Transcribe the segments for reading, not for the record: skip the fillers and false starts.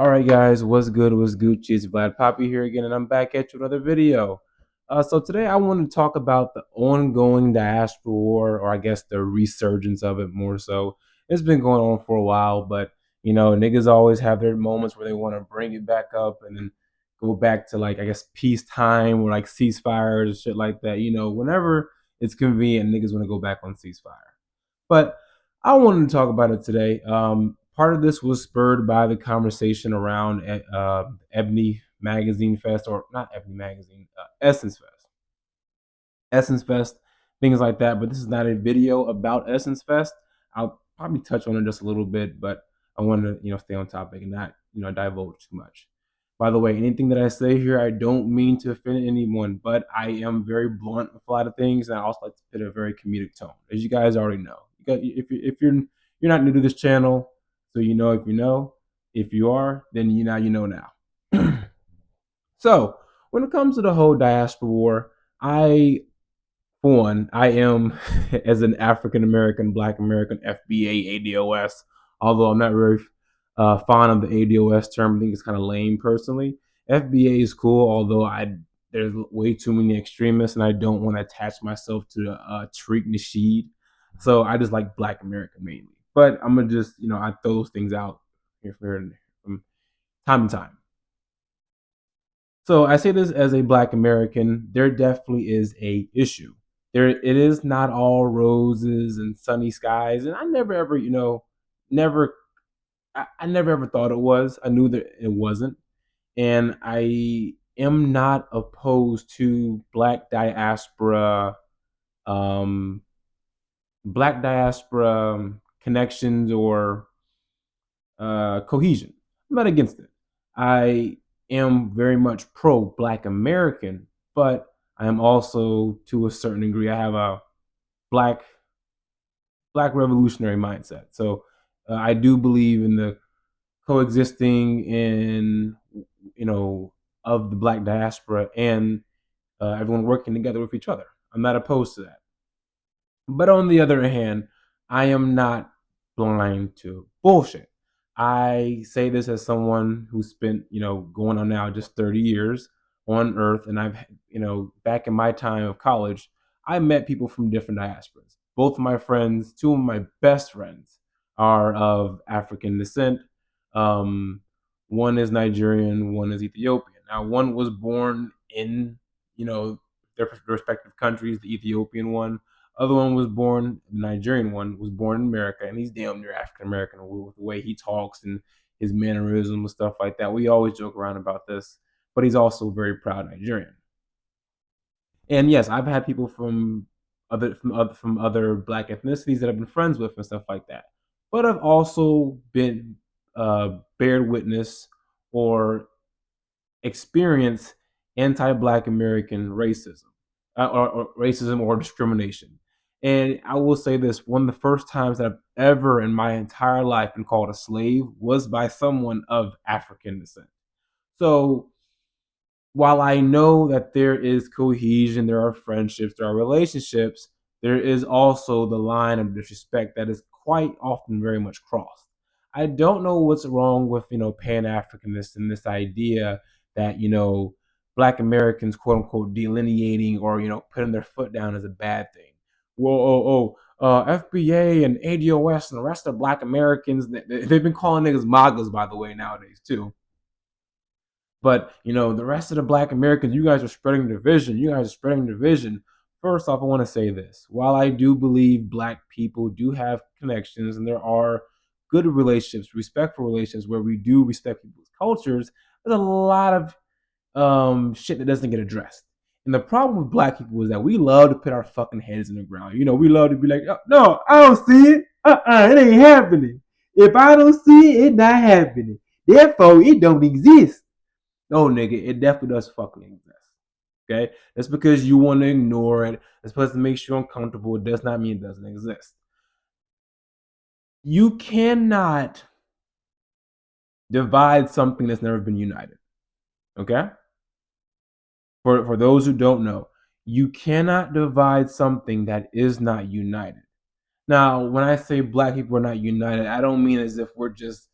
All right, guys, what's good? What's Gucci? It's Vlad Poppy here again, and I'm back at you with another video. So today I want to talk about the ongoing diaspora war, or I guess the resurgence of it more so. It's been going on for a while, but niggas always have their moments where they want to bring it back up and then go back to like I guess peacetime or like ceasefires and shit like that. Whenever it's convenient, niggas want to go back on ceasefire. But I wanted to talk about it today. Part of this was spurred by the conversation around Ebony Magazine Fest, or not Ebony Magazine, Essence Fest. Essence Fest, things like that. But this is not a video about Essence Fest. I'll probably touch on it just a little bit, but I want to stay on topic and not divulge too much. By the way, anything that I say here, I don't mean to offend anyone, but I am very blunt with a lot of things, and I also like to put a very comedic tone, as you guys already know. If you're not new to this channel, so you know if you know. If you are, then you know now. So when it comes to the whole diaspora war, I for one, I am, as an African American, Black American, FBA, ADOS, although I'm not very fond of the ADOS term. I think it's kind of lame personally. FBA is cool, although there's way too many extremists, and I don't want to attach myself to the Tariq Nasheed. So I just like Black American mainly. But I'm going to just, I throw those things out here from time to time. So I say this as a Black American, there definitely is a issue. It is not all roses and sunny skies, and I never ever, never I never ever thought it was. I knew that it wasn't, and I am not opposed to um, Black diaspora connections or cohesion. I'm not against it. I am very much pro Black American, but I am also, to a certain degree, I have a black black revolutionary mindset. So I do believe in the coexisting in of the Black diaspora and everyone working together with each other. I'm not opposed to that. But on the other hand, I am not blind to bullshit. I say this as someone who spent, going on now just 30 years on Earth. And I've, back in my time of college, I met people from different diasporas. Both of my friends, two of my best friends, are of African descent. Um, one is Nigerian, one is Ethiopian. Now, one was born in, their respective countries, the Ethiopian one. Other one was born, the Nigerian one was born in America, and he's damn near African American with the way he talks and his mannerisms and stuff like that. We always joke around about this, but he's also a very proud Nigerian. And yes, I've had people from other Black ethnicities that I've been friends with and stuff like that. But I've also been bared witness or experienced anti-Black American racism, or racism or discrimination. And I will say this: one of the first times that I've ever in my entire life been called a slave was by someone of African descent. So while I know that there is cohesion, there are friendships, there are relationships, there is also the line of disrespect that is quite often very much crossed. I don't know what's wrong with, Pan Africanists and this idea that, Black Americans, quote unquote, delineating or, putting their foot down is a bad thing. FBA and ADOS and the rest of Black Americans, they've been calling niggas MAGAs, by the way, nowadays, too. But the rest of the Black Americans, you guys are spreading division. You guys are spreading division. First off, I want to say this: while I do believe Black people do have connections, and there are good relationships, respectful relationships where we do respect people's cultures, there's a lot of shit that doesn't get addressed. And the problem with Black people is that we love to put our fucking heads in the ground. We love to be like, oh, no, I don't see it. It ain't happening. If I don't see it, it's not happening. Therefore, it don't exist. No, nigga, it definitely does fucking exist. Okay? That's because you want to ignore it. It's supposed to make you uncomfortable. It does not mean it doesn't exist. You cannot divide something that's never been united. Okay? For those who don't know, you cannot divide something that is not united. Now, when I say Black people are not united, I don't mean as if we're just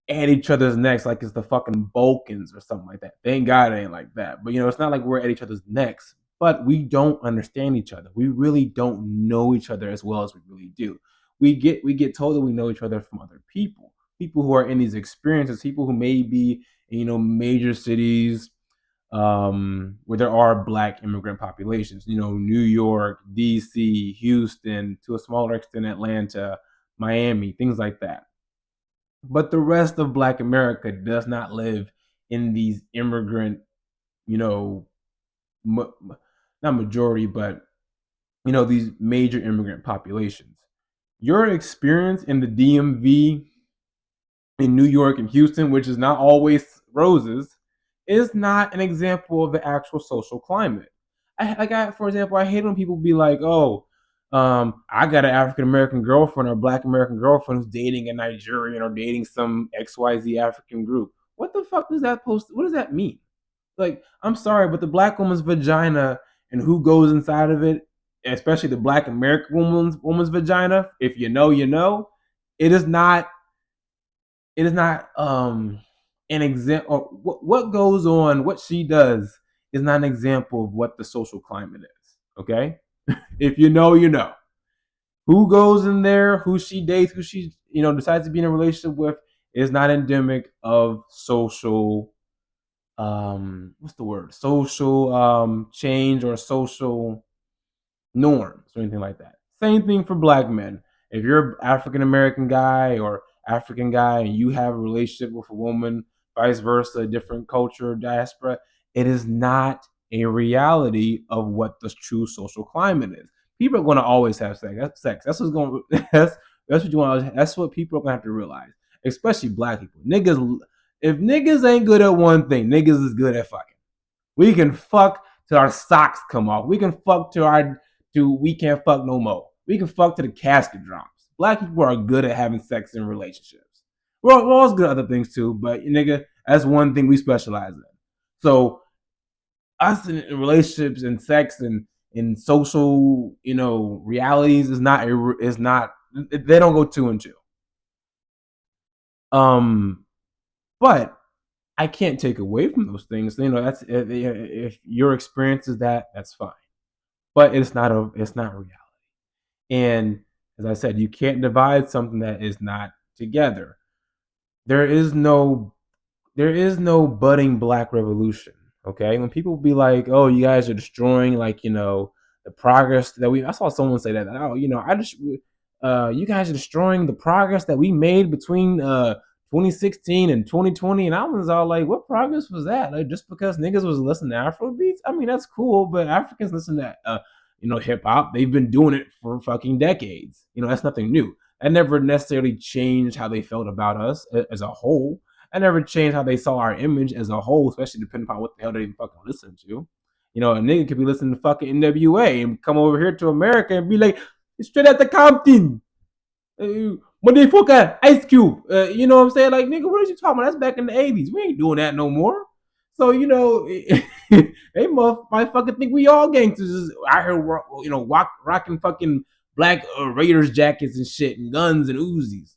at each other's necks like it's the fucking Balkans or something like that. Thank God it ain't like that. But it's not like we're at each other's necks, but we don't understand each other. We really don't know each other as well as we really do. We get told that we know each other from other people who are in these experiences, people who may be in, major cities, where there are black immigrant populations, New York, DC, Houston, to a smaller extent, Atlanta, Miami, things like that. But the rest of Black America does not live in these immigrant, you know, not majority, but these major immigrant populations. Your experience in the DMV, in New York and Houston, which is not always roses, is not an example of the actual social climate. For example, I hate when people be like, "Oh, I got an African American girlfriend or Black American girlfriend who's dating a Nigerian or dating some XYZ African group." What the fuck does that post? What does that mean? Like, I'm sorry, but the Black woman's vagina and who goes inside of it, especially the Black American woman's vagina, if you know, you know, it is not an example. What goes on, what she does is not an example of what the social climate is. Okay, if you know, you know. Who goes in there, who she dates, who she decides to be in a relationship with, is not endemic of social, what's the word, social change or social norms or anything like that. Same thing for Black men. If you're an African American guy or African guy and you have a relationship with a woman, vice versa, a different culture, diaspora, it is not a reality of what the true social climate is. People are going to always have sex. That's sex. That's what's going. That's what you want. That's what people are going to have to realize, especially Black people. Niggas, if niggas ain't good at one thing, niggas is good at fucking. We can fuck till our socks come off. We can fuck till we can't fuck no more. We can fuck till the casket drops. Black people are good at having sex in relationships. We're also good at other things too, but nigga, that's one thing we specialize in. So us in relationships and sex and in social, realities is not they don't go two and two. But I can't take away from those things. That's if your experience is that, that's fine. But it's not reality. And as I said, you can't divide something that is not together. There is no budding Black revolution. Okay, when people be like, "Oh, you guys are destroying the progress that we," I saw someone say that. "Oh, you guys are destroying the progress that we made between 2016 and 2020," and I was all like, "What progress was that? Like, just because niggas was listening to Afro beats? I mean, that's cool, but Africans listen to hip hop. They've been doing it for fucking decades. That's nothing new. That never necessarily changed how they felt about us as a whole. That never changed how they saw our image as a whole, especially depending upon what the hell they fucking listen to. A nigga could be listening to fucking NWA and come over here to America and be like, straight at the Compton. Motherfucker, Ice Cube. You know what I'm saying? Like, nigga, what are you talking about? That's back in the 80s. We ain't doing that no more. So, they might fucking think we all gangsters out here, rocking fucking black Raiders jackets and shit and guns and Uzis.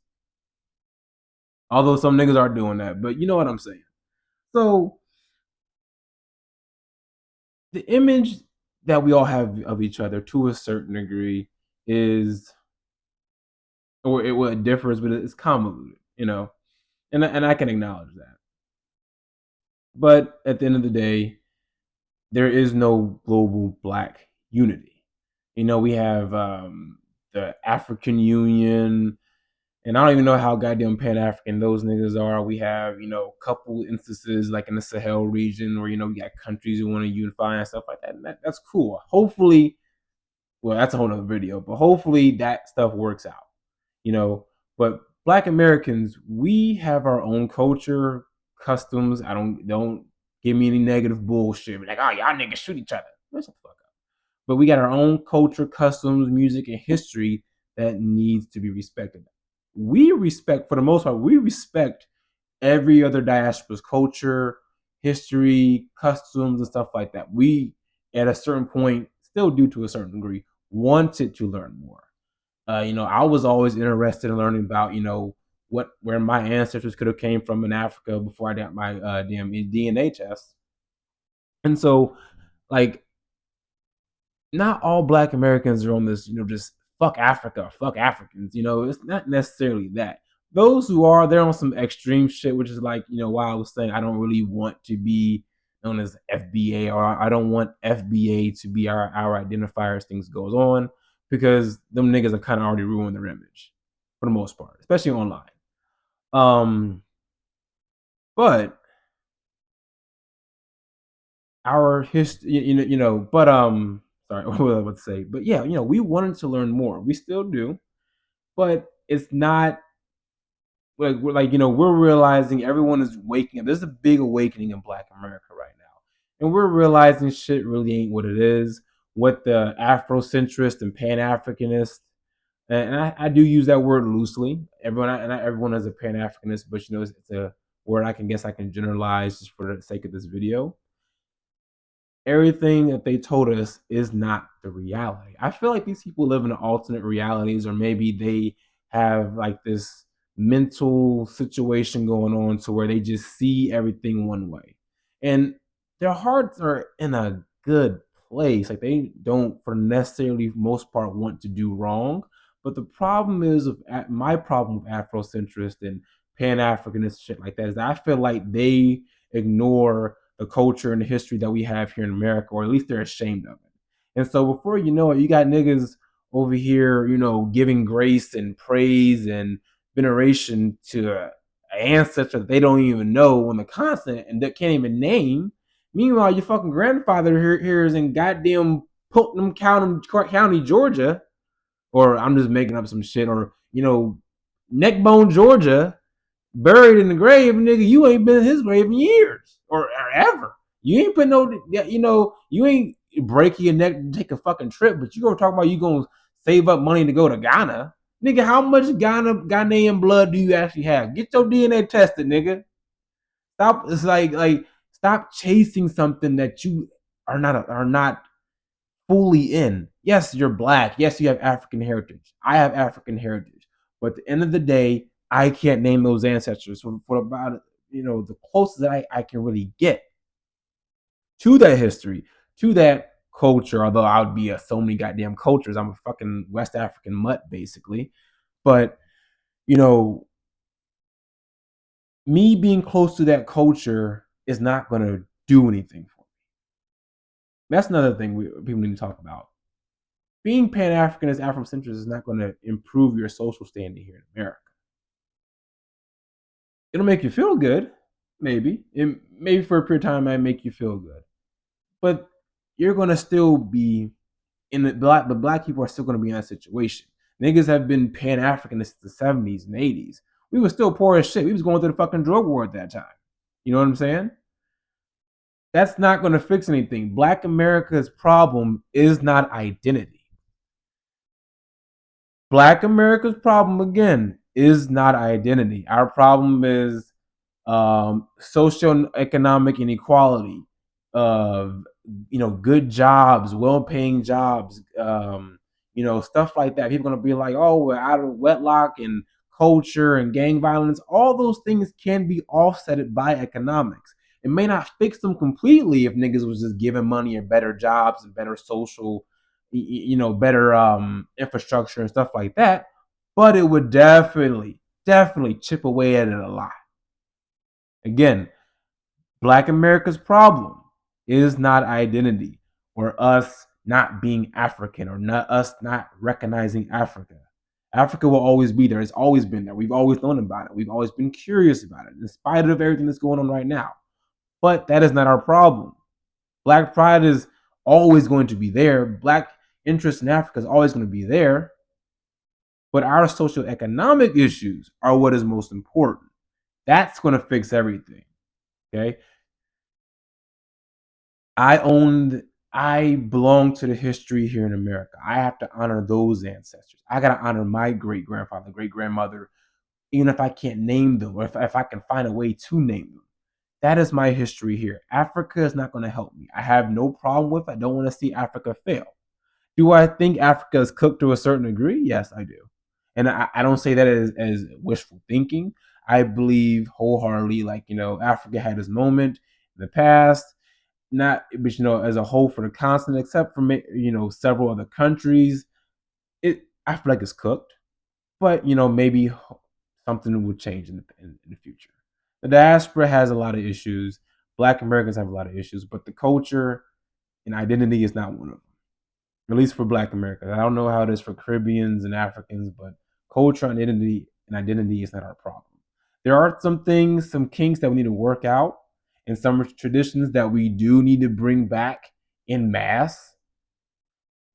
Although some niggas are doing that, but you know what I'm saying. So the image that we all have of each other to a certain degree is, or it differs, but it's convoluted, and I can acknowledge that. But at the end of the day, there is no global Black unity. We have the African Union, and I don't even know how goddamn Pan African those niggas are. We have, a couple instances like in the Sahel region where, we got countries who want to unify and stuff like that. And that's cool. Hopefully, well, that's a whole nother video, but hopefully that stuff works out, you know. But Black Americans, we have our own culture, customs. I don't give me any negative bullshit. Like, oh, y'all niggas shoot each other. Shut the fuck up. But we got our own culture, customs, music, and history that needs to be respected. We respect, for the most part, we respect every other diaspora's culture, history, customs, and stuff like that. We, at a certain point, still do to a certain degree, wanted to learn more. I was always interested in learning about, where my ancestors could have came from in Africa before I got my damn DNA test. And so, like, not all Black Americans are on this, just fuck Africa, fuck Africans. It's not necessarily that. Those who are, they're on some extreme shit, which is like, why I was saying I don't really want to be known as FBA, or I don't want FBA to be our identifier as things goes on, because them niggas have kind of already ruined their image for the most part, especially online. But our history, but sorry, what was I about to say? But yeah, we wanted to learn more. We still do, but it's not like we're realizing everyone is waking up. There's a big awakening in Black America right now, and we're realizing shit really ain't what it is. What the Afrocentrist and Pan Africanist, and I do use that word loosely. Not everyone is a Pan Africanist, but it's a word I can generalize just for the sake of this video. Everything that they told us is not the reality. I feel like these people live in alternate realities, or maybe they have like this mental situation going on to where they just see everything one way. And their hearts are in a good place. Like, they don't, for necessarily most part, want to do wrong. But the problem is, my problem with Afrocentrist and Pan Africanist shit like that, is that I feel like they ignore the culture and the history that we have here in America, or at least they're ashamed of it. And so before you know it, you got niggas over here, giving grace and praise and veneration to an ancestor that they don't even know on the continent and that can't even name. Meanwhile, your fucking grandfather here is in goddamn Putnam County, Georgia, or I'm just making up some shit, or Neckbone, Georgia, buried in the grave, nigga. You ain't been in his grave in years, or ever. You ain't put you ain't break your neck to take a fucking trip, but you gonna talk about you gonna save up money to go to Ghana. Nigga, how much Ghanaian blood do you actually have? Get your DNA tested, nigga. Stop. It's like stop chasing something that you are not fully in. Yes, you're Black. Yes, you have African heritage. I have African heritage. But at the end of the day, I can't name those ancestors for about the closest that I can really get to that history, to that culture. Although I would be so many goddamn cultures. I'm a fucking West African mutt, basically. But you know, me being close to that culture is not going to do anything for me. That's another thing people need to talk about. Being Pan Africanist, Afrocentrist is not going to improve your social standing here in America. It'll make you feel good, maybe. Maybe for a period of time, it might make you feel good. But you're going to still be the Black people are still going to be in that situation. Niggas have been Pan Africanists since the 70s and 80s. We were still poor as shit. We was going through the fucking drug war at that time. You know what I'm saying? That's not going to fix anything. Black America's problem is not identity. Black America's problem, again, is not identity. Our problem is socioeconomic inequality, of good jobs, well-paying jobs, stuff like that. People are gonna be like, oh, we're out of wedlock and culture and gang violence. All those things can be offset by economics. It may not fix them completely if niggas was just given money and better jobs and better social, better infrastructure and stuff like that. But it would definitely chip away at it a lot. Again, Black America's problem is not identity, or us not being African, or us not recognizing Africa. Africa will always be there. It's always been there. We've always known about it. We've always been curious about it, in spite of everything that's going on right now. But that is not our problem. Black pride is always going to be there. Black interest in Africa is always going to be there. But our socioeconomic issues are what is most important. That's going to fix everything. Okay? I belong to the history here in America. I have to honor those ancestors. I got to honor my great grandfather, great grandmother, even if I can't name them, or if I can find a way to name them. That is my history here. Africa is not going to help me. I have no problem with it. I don't want to see Africa fail. Do I think Africa is cooked to a certain degree? Yes, I do. And I don't say that as wishful thinking. I believe wholeheartedly, like, Africa had its moment in the past, not, but as a whole for the continent, except for several other countries, I feel like it's cooked. But maybe something will change in the future. The diaspora has a lot of issues. Black Americans have a lot of issues, but the culture and identity is not one of them. At least for Black Americans. I don't know how it is for Caribbeans and Africans, but culture and identity is not our problem. There are some things, some kinks that we need to work out, and some traditions that we do need to bring back in mass.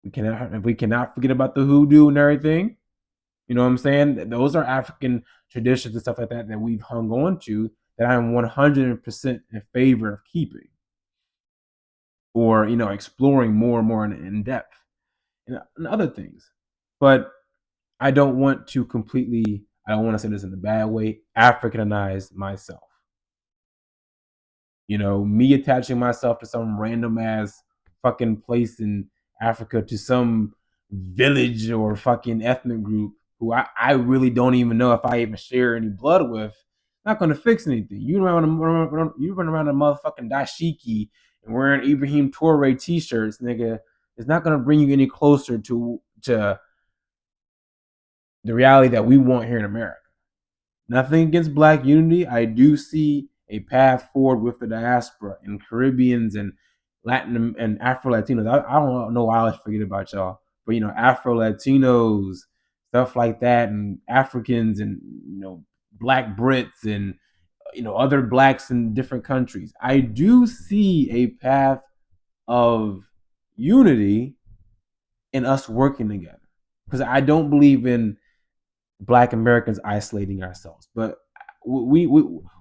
We cannot forget about the hoodoo and everything. You know what I'm saying? Those are African traditions and stuff like that we've hung on to that I'm 100% in favor of keeping or, exploring more and more in depth and other things. But I don't want to completely, I don't want to say this in a bad way, Africanize myself. Me attaching myself to some random ass fucking place in Africa, to some village or fucking ethnic group who I really don't even know if I even share any blood with, not gonna fix anything. You run around a motherfucking dashiki and wearing Ibrahim Toure t-shirts, nigga. It's not gonna bring you any closer to the reality that we want here in America. Nothing against Black unity. I do see a path forward with the diaspora and Caribbeans and Latin and Afro Latinos. I don't know why I always forget about y'all, but Afro Latinos, stuff like that, and Africans, and Black Brits, and other blacks in different countries. I do see a path of unity in us working together, because I don't believe in Black Americans isolating ourselves. But we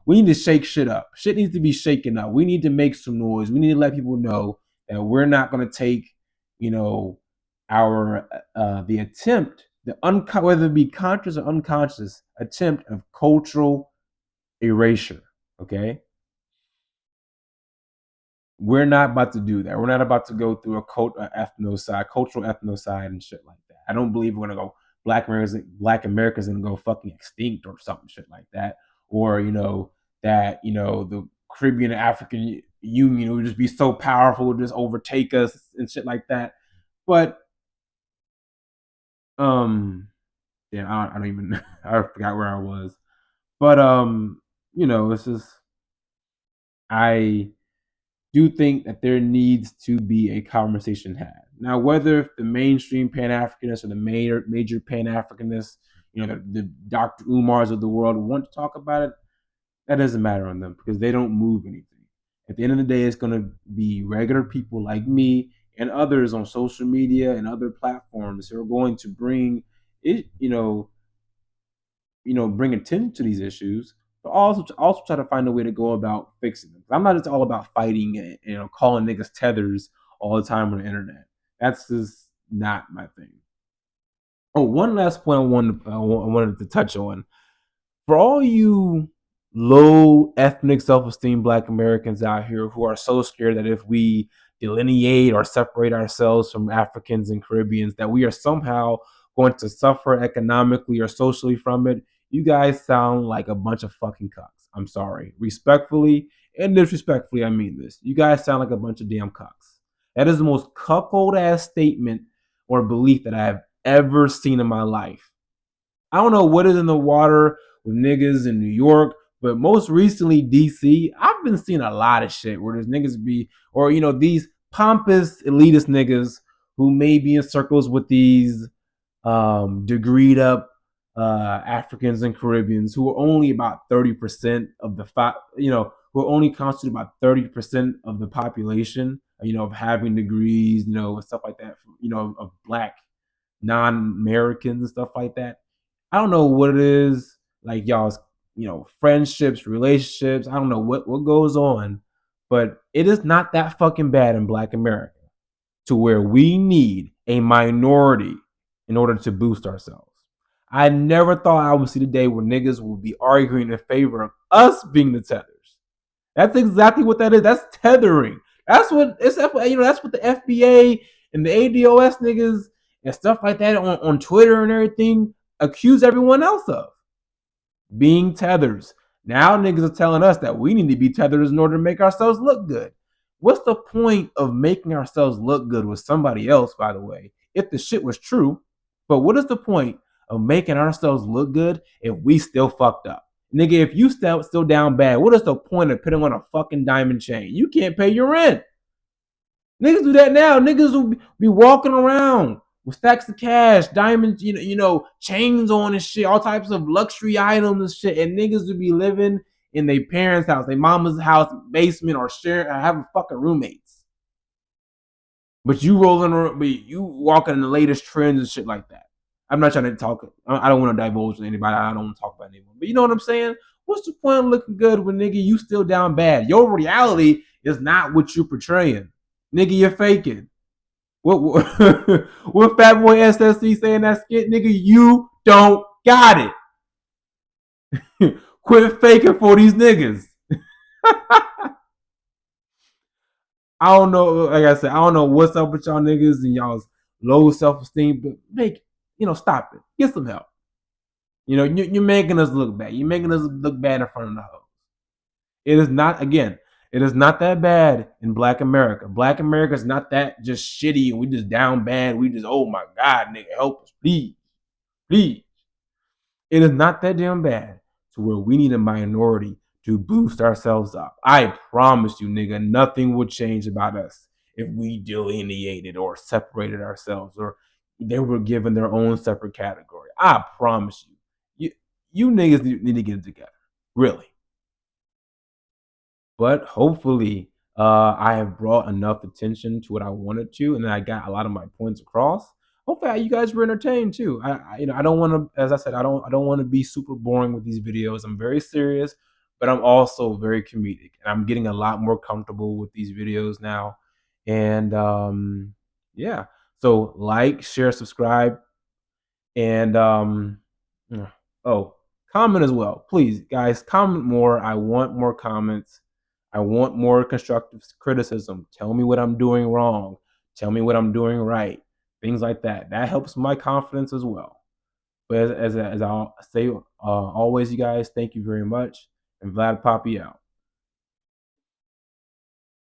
need to shake shit up. Shit needs to be shaken up. We need to make some noise. We need to let people know that we're not going to take, our the attempt, whether it be conscious or unconscious attempt of cultural erasure. Okay, we're not about to do that. We're not about to go through a cultural ethnocide and shit like that. I don't believe we're gonna go Black Americans gonna go fucking extinct or something shit like that. Or that the Caribbean and African Union would just be so powerful, would just overtake us and shit like that. But yeah, I don't even I forgot where I was. But it's just I do think that there needs to be a conversation had. Now, whether the mainstream Pan Africanists or the major Pan Africanists, the Dr. Umars of the world want to talk about it, that doesn't matter on them because they don't move anything. At the end of the day, it's going to be regular people like me and others on social media and other platforms who are going to bring it, bring attention to these issues, but also try to find a way to go about fixing them. I'm not just all about fighting and calling niggas tethers all the time on the internet. That's just not my thing. Oh, one last point I wanted to touch on. For all you low ethnic self-esteem Black Americans out here who are so scared that if we delineate or separate ourselves from Africans and Caribbeans, that we are somehow going to suffer economically or socially from it, you guys sound like a bunch of fucking cucks. I'm sorry. Respectfully and disrespectfully, I mean this. You guys sound like a bunch of damn cucks. That is the most cuckold ass statement or belief that I have ever seen in my life. I don't know what is in the water with niggas in New York, but most recently DC, I've been seeing a lot of shit where there's niggas be, or these pompous elitist niggas who may be in circles with these degreed up Africans and Caribbeans who are only about 30% of the who are only constitute about 30% of the population, of having degrees, and stuff like that, of Black non-Americans and stuff like that. I don't know what it is, like y'all's, friendships, relationships. I don't know what goes on, but it is not that fucking bad in Black America to where we need a minority in order to boost ourselves. I never thought I would see the day where niggas would be arguing in favor of us being the tethers. That's exactly what that is. That's tethering. That's what it's. That's what the FBA and the ADOS niggas and stuff like that on Twitter and everything. accuse everyone else of being tethers. Now niggas are telling us that we need to be tethers in order to make ourselves look good. What's the point of making ourselves look good with somebody else, by the way, if the shit was true? But what is the point of making ourselves look good if we still fucked up? Nigga, if you still down bad, what is the point of putting on a fucking diamond chain? You can't pay your rent. Niggas do that now. Niggas will be walking around with stacks of cash, diamonds, chains on and shit, all types of luxury items and shit. And niggas will be living in their parents' house, their mama's house, basement, or sharing, having fucking roommates. But you walking in the latest trends and shit like that. I'm not trying to talk. I don't want to divulge to anybody. I don't want to talk about anyone. But you know what I'm saying? What's the point of looking good when nigga you still down bad? Your reality is not what you're portraying. Nigga, you're faking. What what Fat Boy SSC saying that skit, nigga? You don't got it. Quit faking for these niggas. I don't know. Like I said, I don't know what's up with y'all niggas and y'all's low self-esteem, but stop it. Get some help. You're making us look bad. You're making us look bad in front of the hoes. It is not, again, it is not that bad in Black America. Black America is not that just shitty and we just down bad. We just, oh my God, nigga, help us, please, please. It is not that damn bad to where we need a minority to boost ourselves up. I promise you, nigga, nothing would change about us if we delineated or separated ourselves or they were given their own separate category. I promise you. You niggas need to get it together. Really. But hopefully, I have brought enough attention to what I wanted to, and then I got a lot of my points across. Hopefully, you guys were entertained too. I don't want to, as I said, I don't want to be super boring with these videos. I'm very serious, but I'm also very comedic, and I'm getting a lot more comfortable with these videos now. And yeah, so like, share, subscribe, and oh, comment as well, please, guys. Comment more. I want more comments. I want more constructive criticism. Tell me what I'm doing wrong. Tell me what I'm doing right. Things like that. That helps my confidence as well. But as I'll say always, you guys, thank you very much. And Vlad Poppy out.